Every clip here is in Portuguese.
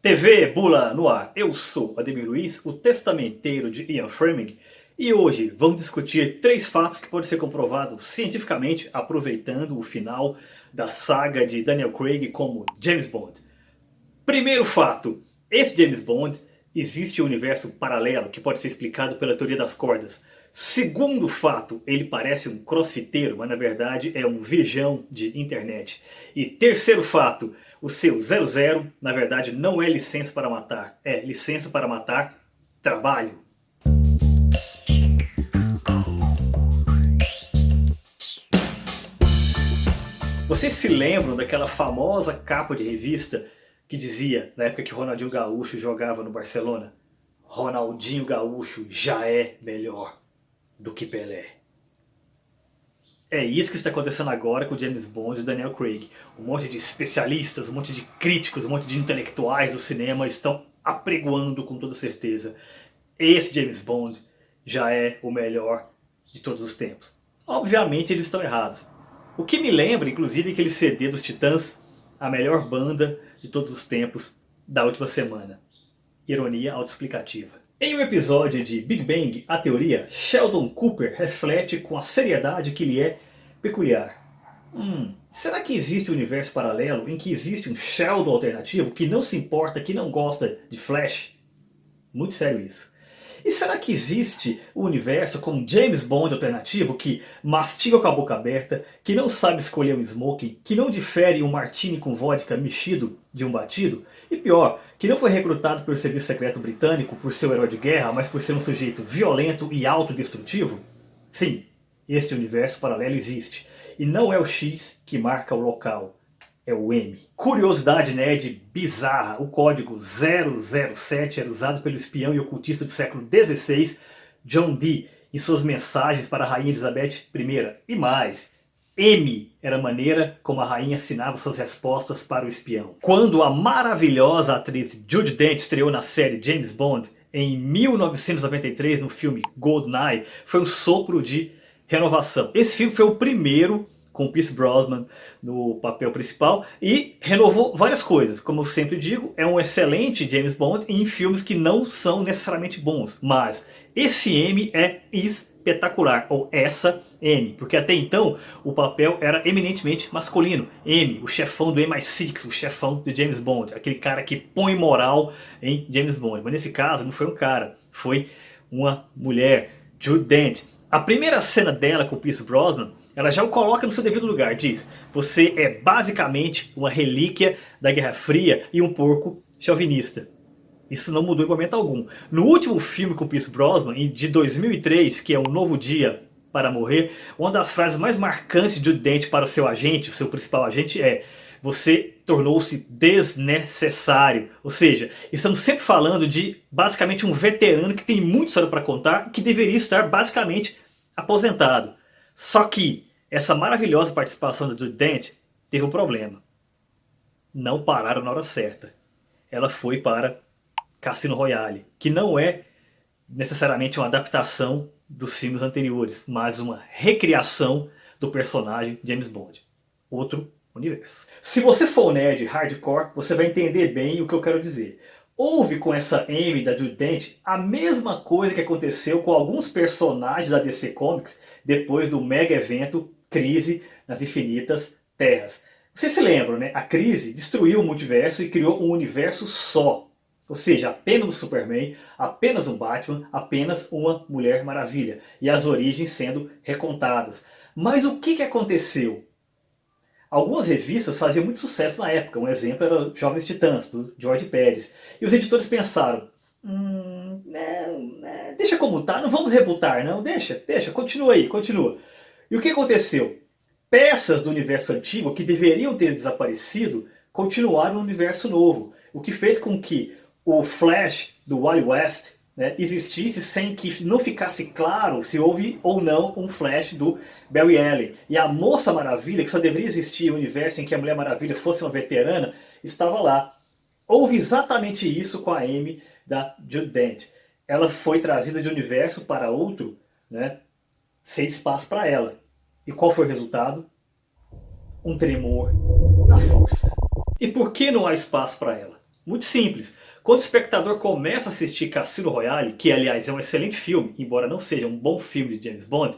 TV Bula no ar. Eu sou Ademir Luiz, o testamenteiro de Ian Fleming, e hoje vamos discutir 3 fatos que podem ser comprovados cientificamente aproveitando o final da saga de Daniel Craig como James Bond. Primeiro fato, esse James Bond existe um universo paralelo que pode ser explicado pela teoria das cordas. Segundo fato, ele parece um crossfiteiro, mas na verdade é um virgão de internet. E terceiro fato, o seu 00 na verdade não é licença para matar, é licença para matar trabalho. Vocês se lembram daquela famosa capa de revista que dizia, na época que Ronaldinho Gaúcho jogava no Barcelona, Ronaldinho Gaúcho já é melhor do que Pelé. É isso que está acontecendo agora com o James Bond e o Daniel Craig. Um monte de especialistas, um monte de críticos, um monte de intelectuais do cinema estão apregoando com toda certeza. Esse James Bond já é o melhor de todos os tempos. Obviamente eles estão errados. O que me lembra, inclusive, aquele CD dos Titãs, a melhor banda de todos os tempos da última semana. Ironia autoexplicativa. Em um episódio de Big Bang, a teoria, Sheldon Cooper reflete com a seriedade que lhe é peculiar. Será que existe um universo paralelo em que existe um Sheldon alternativo que não se importa, que não gosta de Flash? Muito sério isso. E será que existe um universo com um James Bond alternativo que mastiga com a boca aberta, que não sabe escolher um smoking, que não difere um martini com vodka mexido de um batido? E pior, que não foi recrutado pelo serviço secreto britânico por ser um herói de guerra, mas por ser um sujeito violento e autodestrutivo? Sim, este universo paralelo existe. E não é o X que marca o local. É o M. Curiosidade nerd bizarra, o código 007 era usado pelo espião e ocultista do século XVI, John Dee, em suas mensagens para a rainha Elizabeth I. E mais, M era a maneira como a rainha assinava suas respostas para o espião. Quando a maravilhosa atriz Judi Dench estreou na série James Bond, em 1993, no filme GoldenEye, foi um sopro de renovação. Esse filme foi o primeiro com Pierce Brosnan no papel principal, e renovou várias coisas. Como eu sempre digo, é um excelente James Bond em filmes que não são necessariamente bons, mas esse M é espetacular, ou essa M, porque até então o papel era eminentemente masculino. M, o chefão do MI6, o chefão de James Bond, aquele cara que põe moral em James Bond. Mas nesse caso não foi um cara, foi uma mulher, Judi Dench. A primeira cena dela com o Pierce Brosnan, ela já o coloca no seu devido lugar, diz: você é basicamente uma relíquia da Guerra Fria e um porco chauvinista. Isso não mudou em momento algum. No último filme com o Pierce Brosnan, de 2003, que é Um Novo Dia para Morrer, uma das frases mais marcantes de Judi Dench para o seu agente, o seu principal agente, é: você tornou-se desnecessário. Ou seja, estamos sempre falando de basicamente um veterano que tem muita história para contar, que deveria estar basicamente aposentado. Só que essa maravilhosa participação da Judi Dench teve um problema. Não pararam na hora certa. Ela foi para Cassino Royale, que não é necessariamente uma adaptação dos filmes anteriores, mas uma recriação do personagem James Bond. Outro universo. Se você for nerd hardcore, você vai entender bem o que eu quero dizer. Houve com essa M da Judi Dench a mesma coisa que aconteceu com alguns personagens da DC Comics depois do mega evento Crise nas Infinitas Terras. Vocês se lembram, né? A Crise destruiu o multiverso e criou um universo só. Ou seja, apenas um Superman, apenas um Batman, apenas uma Mulher Maravilha. E as origens sendo recontadas. Mas o que aconteceu? Algumas revistas faziam muito sucesso na época. Um exemplo era Jovens Titãs, do George Pérez. E os editores pensaram: não, deixa como tá, não vamos rebutar não, deixa, continua aí, continua. E o que aconteceu? Peças do universo antigo que deveriam ter desaparecido continuaram no universo novo. O que fez com que o Flash do Wally West, né, existisse sem que não ficasse claro se houve ou não um Flash do Barry Allen. E a Moça Maravilha, que só deveria existir um universo em que a Mulher Maravilha fosse uma veterana, estava lá. Houve exatamente isso com a Amy da Judi Dench. Ela foi trazida de um universo para outro, né, sem espaço para ela. E qual foi o resultado? Um tremor na força. E por que não há espaço para ela? Muito simples. Quando o espectador começa a assistir Cassino Royale, que aliás é um excelente filme, embora não seja um bom filme de James Bond,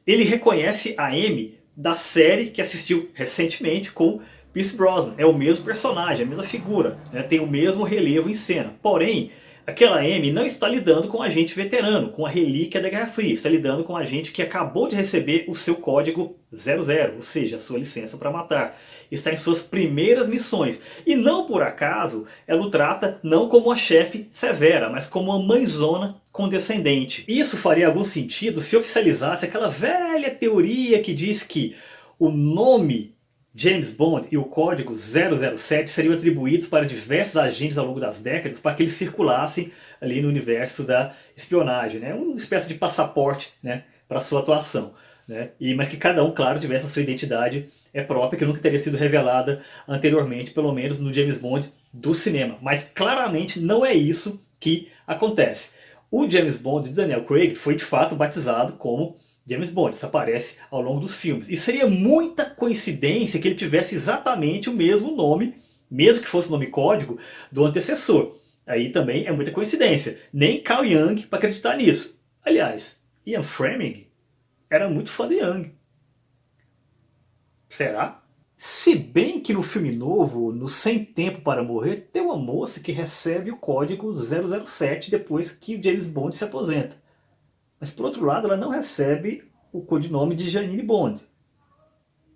ele reconhece a Amy da série que assistiu recentemente com Pierce Brosnan. É o mesmo personagem, a mesma figura, né? Tem o mesmo relevo em cena. Porém, aquela Amy não está lidando com um agente veterano, com a relíquia da Guerra Fria. Está lidando com um agente que acabou de receber o seu código 00, ou seja, a sua licença para matar. Está em suas primeiras missões. E não por acaso, ela o trata não como uma chefe severa, mas como uma mãezona condescendente. Isso faria algum sentido se oficializasse aquela velha teoria que diz que o nome James Bond e o código 007 seriam atribuídos para diversos agentes ao longo das décadas para que eles circulassem ali no universo da espionagem, né? Uma espécie de passaporte, né, para a sua atuação. Né? Mas que cada um, claro, tivesse a sua identidade própria, que nunca teria sido revelada anteriormente, pelo menos no James Bond do cinema. Mas claramente não é isso que acontece. O James Bond de Daniel Craig foi de fato batizado como James Bond, isso aparece ao longo dos filmes. E seria muita coincidência que ele tivesse exatamente o mesmo nome, mesmo que fosse o nome código, do antecessor. Aí também é muita coincidência. Nem Carl Jung para acreditar nisso. Aliás, Ian Fleming era muito fã de Jung. Será? Se bem que no filme novo, no Sem Tempo para Morrer, tem uma moça que recebe o código 007 depois que James Bond se aposenta. Mas por outro lado, ela não recebe o codinome de Janine Bond.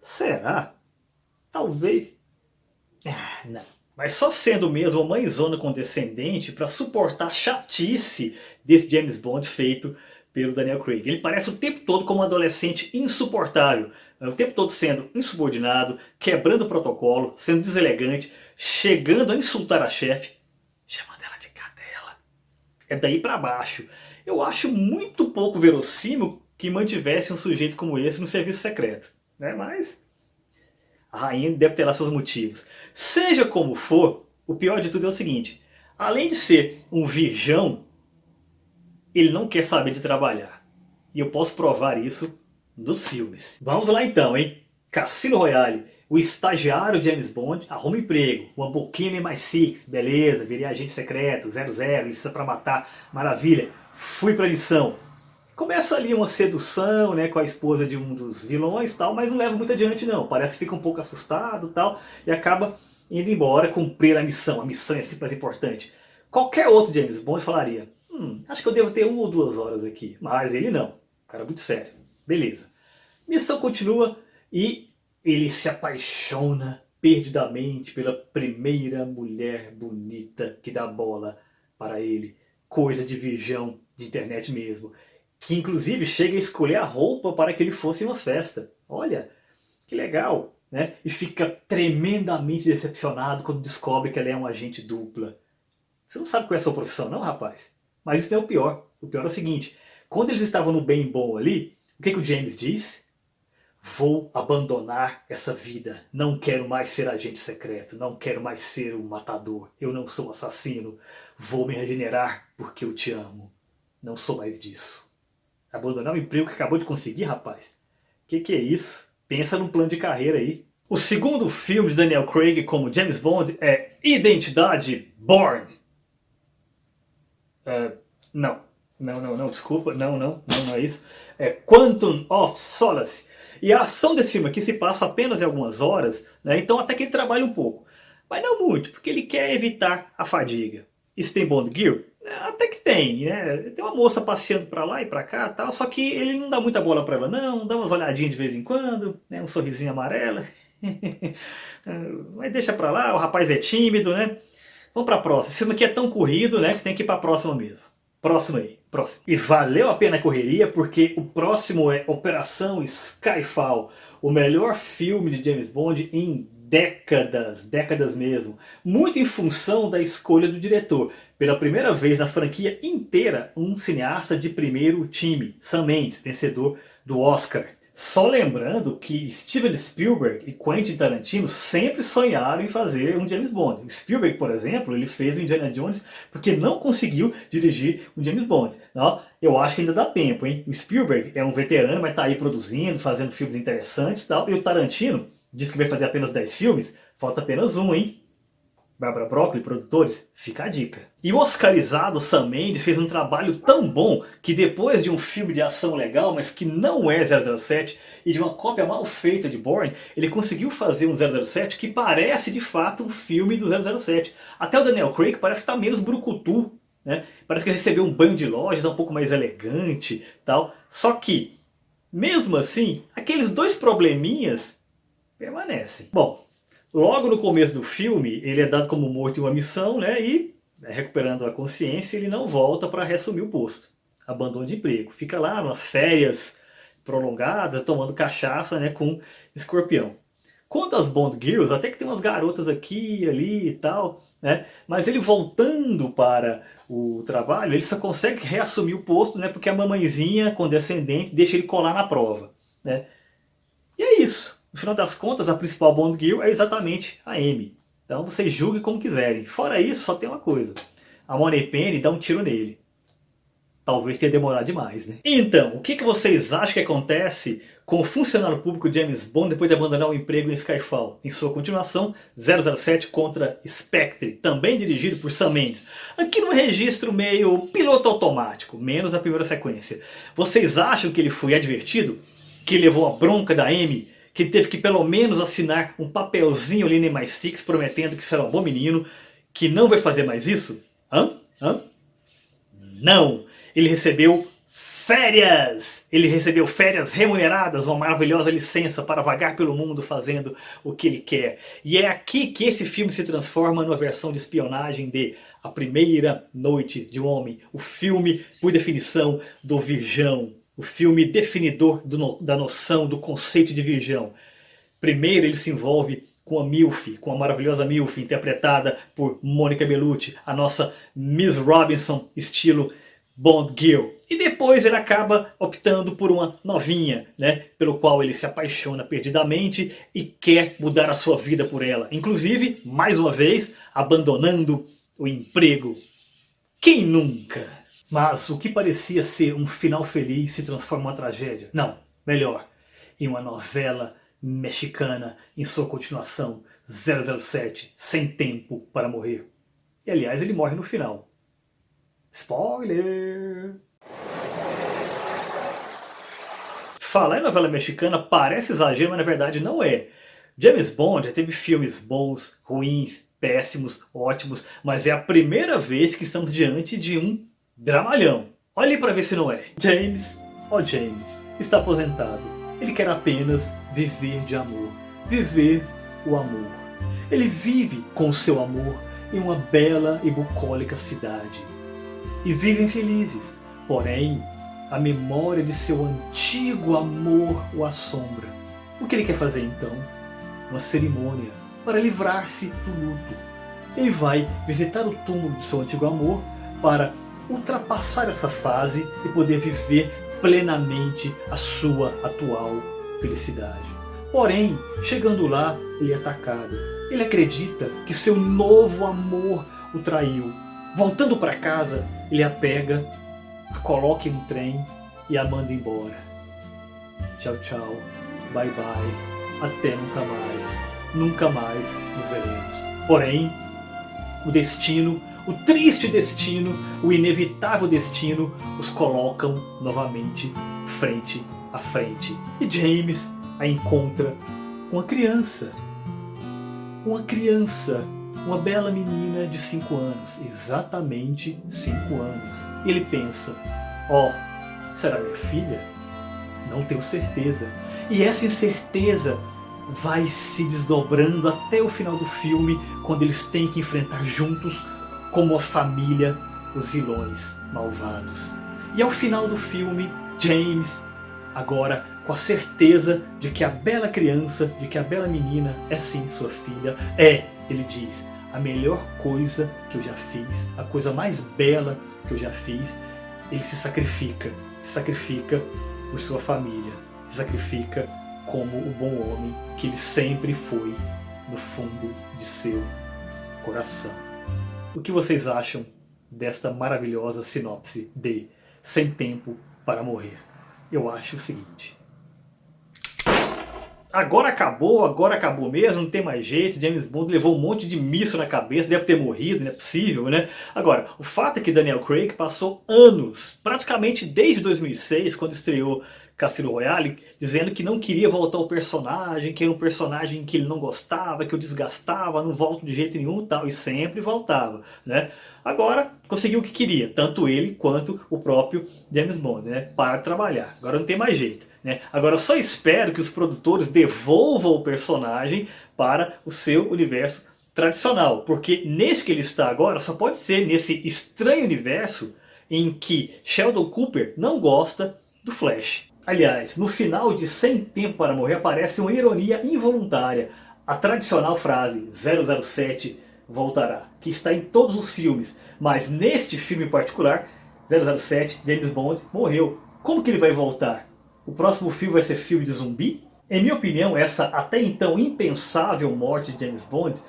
Será? Talvez... não. Mas só sendo mesmo uma mãezona condescendente para suportar a chatice desse James Bond feito pelo Daniel Craig. Ele parece o tempo todo como um adolescente insuportável, o tempo todo sendo insubordinado, quebrando o protocolo, sendo deselegante, chegando a insultar a chefe, chamando ela de cadela. É daí para baixo. Eu acho muito pouco verossímil que mantivesse um sujeito como esse no serviço secreto, né? Mas a rainha deve ter lá seus motivos. Seja como for, o pior de tudo é o seguinte: além de ser um virgão, ele não quer saber de trabalhar. E eu posso provar isso dos filmes. Vamos lá então, hein? Cassino Royale. O estagiário James Bond arruma emprego. Uma boquinha MI6, beleza, virei agente secreto, 00, licença pra matar, maravilha. Fui pra missão. Começa ali uma sedução, né, com a esposa de um dos vilões, tal, mas não leva muito adiante não. Parece que fica um pouco assustado, tal, e acaba indo embora cumprir a missão. A missão é sempre mais importante. Qualquer outro James Bond falaria: acho que eu devo ter 1 ou 2 horas aqui. Mas ele não. O cara é muito sério. Beleza. Missão continua e ele se apaixona perdidamente pela primeira mulher bonita que dá bola para ele. Coisa de virgão de internet mesmo. Que inclusive chega a escolher a roupa para que ele fosse em uma festa. Olha, que legal, né? E fica tremendamente decepcionado quando descobre que ela é um agente dupla. Você não sabe qual é a sua profissão não, rapaz? Mas isso não é o pior. O pior é o seguinte: quando eles estavam no bem bom ali, o que o James diz? Vou abandonar essa vida. Não quero mais ser agente secreto. Não quero mais ser um matador. Eu não sou assassino. Vou me regenerar porque eu te amo. Não sou mais disso. Abandonar o emprego que acabou de conseguir, rapaz? Que é isso? Pensa num plano de carreira aí. O segundo filme de Daniel Craig como James Bond é Identidade Bourne. Não, desculpa, não é isso. É Quantum of Solace. E a ação desse filme aqui se passa apenas em algumas horas, né? Então até que ele trabalha um pouco. Mas não muito, porque ele quer evitar a fadiga. Isso tem Bond Gear? Até que tem, né? Tem uma moça passeando pra lá e pra cá, tal, só que ele não dá muita bola pra ela não, dá umas olhadinhas de vez em quando, né? Um sorrisinho amarelo. Mas deixa pra lá, o rapaz é tímido, né? Vamos pra próxima. Esse filme aqui é tão corrido, né, que tem que ir pra próxima mesmo. Próximo aí, próximo. E valeu a pena a correria, porque o próximo é Operação Skyfall, o melhor filme de James Bond em décadas mesmo. Muito em função da escolha do diretor. Pela primeira vez na franquia inteira, um cineasta de primeiro time, Sam Mendes, vencedor do Oscar. Só lembrando que Steven Spielberg e Quentin Tarantino sempre sonharam em fazer um James Bond. O Spielberg, por exemplo, ele fez o Indiana Jones porque não conseguiu dirigir um James Bond. Não, eu acho que ainda dá tempo, hein? O Spielberg é um veterano, mas está aí produzindo, fazendo filmes interessantes e tal. E o Tarantino diz que vai fazer apenas 10 filmes, falta apenas um, hein? Bárbara Broccoli, produtores, fica a dica. E o oscarizado Sam Mendes fez um trabalho tão bom que depois de um filme de ação legal, mas que não é 007, e de uma cópia mal feita de Bourne, ele conseguiu fazer um 007 que parece de fato um filme do 007. Até o Daniel Craig parece que está menos brucutu, né? Parece que ele recebeu um banho de loja, está um pouco mais elegante, tal. Só que, mesmo assim, aqueles dois probleminhas permanecem. Bom, logo no começo do filme, ele é dado como morto em uma missão, né? E, recuperando a consciência, ele não volta para reassumir o posto. Abandona de emprego. Fica lá nas férias prolongadas, tomando cachaça, né? Com Escorpião. Quanto às Bond Girls, até que tem umas garotas aqui, ali e tal, né? Mas ele voltando para o trabalho, ele só consegue reassumir o posto, né? Porque a mamãezinha condescendente deixa ele colar na prova, né? E é isso. No final das contas, a principal Bond Girl é exatamente a Amy. Então vocês julguem como quiserem. Fora isso, só tem uma coisa. A Moneypenny dá um tiro nele. Talvez tenha demorado demais, né? Então, o que vocês acham que acontece com o funcionário público James Bond depois de abandonar o emprego em Skyfall? Em sua continuação, 007 contra Spectre, também dirigido por Sam Mendes. Aqui no registro meio piloto automático, menos a primeira sequência. Vocês acham que ele foi advertido? Que levou a bronca da Amy? Que ele teve que pelo menos assinar um papelzinho ali em MI6 prometendo que será um bom menino, que não vai fazer mais isso? Não! Ele recebeu férias! Ele recebeu férias remuneradas, uma maravilhosa licença para vagar pelo mundo fazendo o que ele quer. E é aqui que esse filme se transforma numa versão de espionagem de A Primeira Noite de um Homem. O filme, por definição, do virgão. O filme definidor da noção, do conceito de virgão. Primeiro ele se envolve com a Milf, com a maravilhosa Milf, interpretada por Monica Bellucci, a nossa Miss Robinson, estilo Bond Girl. E depois ele acaba optando por uma novinha, né, pelo qual ele se apaixona perdidamente e quer mudar a sua vida por ela. Inclusive, mais uma vez, abandonando o emprego. Quem nunca? Mas o que parecia ser um final feliz se transforma em uma tragédia. Não, melhor, em uma novela mexicana em sua continuação, 007, Sem Tempo para Morrer. E aliás, ele morre no final. Spoiler! Falar em novela mexicana parece exagero, mas na verdade não é. James Bond já teve filmes bons, ruins, péssimos, ótimos, mas é a primeira vez que estamos diante de um dramalhão. Olhe aí pra ver se não é. James, James, está aposentado. Ele quer apenas viver de amor. Viver o amor. Ele vive com o seu amor em uma bela e bucólica cidade. E vivem felizes. Porém, a memória de seu antigo amor o assombra. O que ele quer fazer então? Uma cerimônia para livrar-se do luto. Ele vai visitar o túmulo do seu antigo amor para ultrapassar essa fase e poder viver plenamente a sua atual felicidade. Porém, chegando lá, ele é atacado. Ele acredita que seu novo amor o traiu. Voltando para casa, ele a pega, a coloca em um trem e a manda embora. Tchau, tchau, bye bye, até nunca mais nos veremos. Porém, o destino, o triste destino, o inevitável destino, os colocam novamente frente a frente. E James a encontra com a criança. Uma criança, uma bela menina de 5 anos, exatamente 5 anos. E ele pensa, será minha filha? Não tenho certeza. E essa incerteza vai se desdobrando até o final do filme, quando eles têm que enfrentar juntos, como a família, os vilões malvados. E ao final do filme, James, agora com a certeza de que a bela criança, de que a bela menina é sim sua filha, ele diz, a melhor coisa que eu já fiz, a coisa mais bela que eu já fiz. Ele se sacrifica por sua família, se sacrifica como o bom homem que ele sempre foi no fundo de seu coração. O que vocês acham desta maravilhosa sinopse de Sem Tempo para Morrer? Eu acho o seguinte: agora acabou mesmo, não tem mais jeito, James Bond levou um monte de míssil na cabeça, deve ter morrido, não é possível, né? Agora, o fato é que Daniel Craig passou anos, praticamente desde 2006, quando estreou Cassino Royale, dizendo que não queria voltar ao personagem, que era um personagem que ele não gostava, que o desgastava, não volto de jeito nenhum e tal, e sempre voltava, né? Agora, conseguiu o que queria, tanto ele quanto o próprio James Bond, né? Para de trabalhar, agora não tem mais jeito, né? Agora eu só espero que os produtores devolvam o personagem para o seu universo tradicional, porque nesse que ele está agora só pode ser nesse estranho universo em que Sheldon Cooper não gosta do Flash. Aliás, no final de Sem Tempo para Morrer aparece uma ironia involuntária. A tradicional frase 007 voltará, que está em todos os filmes. Mas neste filme em particular, 007, James Bond, morreu. Como que ele vai voltar? O próximo filme vai ser filme de zumbi? Em minha opinião, essa até então impensável morte de James Bond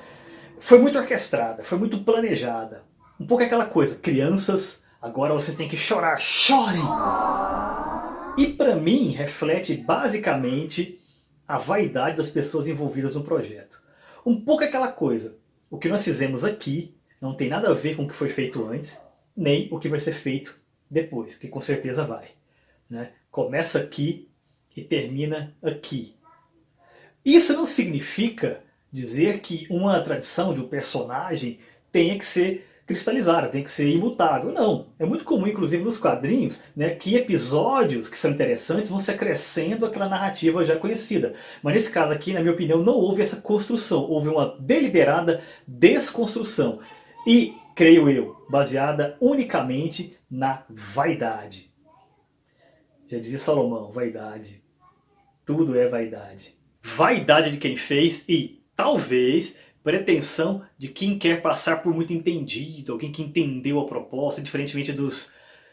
foi muito orquestrada, foi muito planejada. Um pouco aquela coisa, crianças, agora vocês têm que chorar, chorem! E para mim reflete basicamente a vaidade das pessoas envolvidas no projeto. Um pouco aquela coisa, o que nós fizemos aqui não tem nada a ver com o que foi feito antes, nem o que vai ser feito depois, que com certeza vai, né? Começa aqui e termina aqui. Isso não significa dizer que uma tradição de um personagem tenha que ser cristalizada, tem que ser imutável. Não. É muito comum, inclusive nos quadrinhos, né, que episódios que são interessantes vão se acrescendo àquela narrativa já conhecida. Mas nesse caso aqui, na minha opinião, não houve essa construção. Houve uma deliberada desconstrução. E, creio eu, baseada unicamente na vaidade. Já dizia Salomão, vaidade. Tudo é vaidade. Vaidade de quem fez e, talvez, pretensão de quem quer passar por muito entendido, alguém que entendeu a proposta, diferentemente dos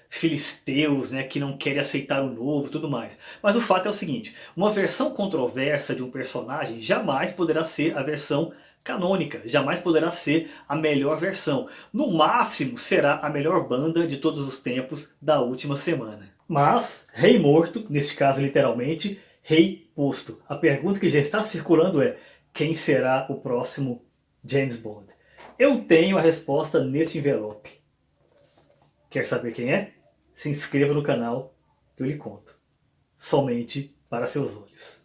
filisteus, né, que não querem aceitar o novo e tudo mais. Mas o fato é o seguinte, uma versão controversa de um personagem jamais poderá ser a versão canônica, jamais poderá ser a melhor versão. No máximo será a melhor banda de todos os tempos da última semana. Mas, rei morto, neste caso literalmente, rei posto. A pergunta que já está circulando é: quem será o próximo James Bond? Eu tenho a resposta neste envelope. Quer saber quem é? Se inscreva no canal que eu lhe conto. Somente para seus olhos.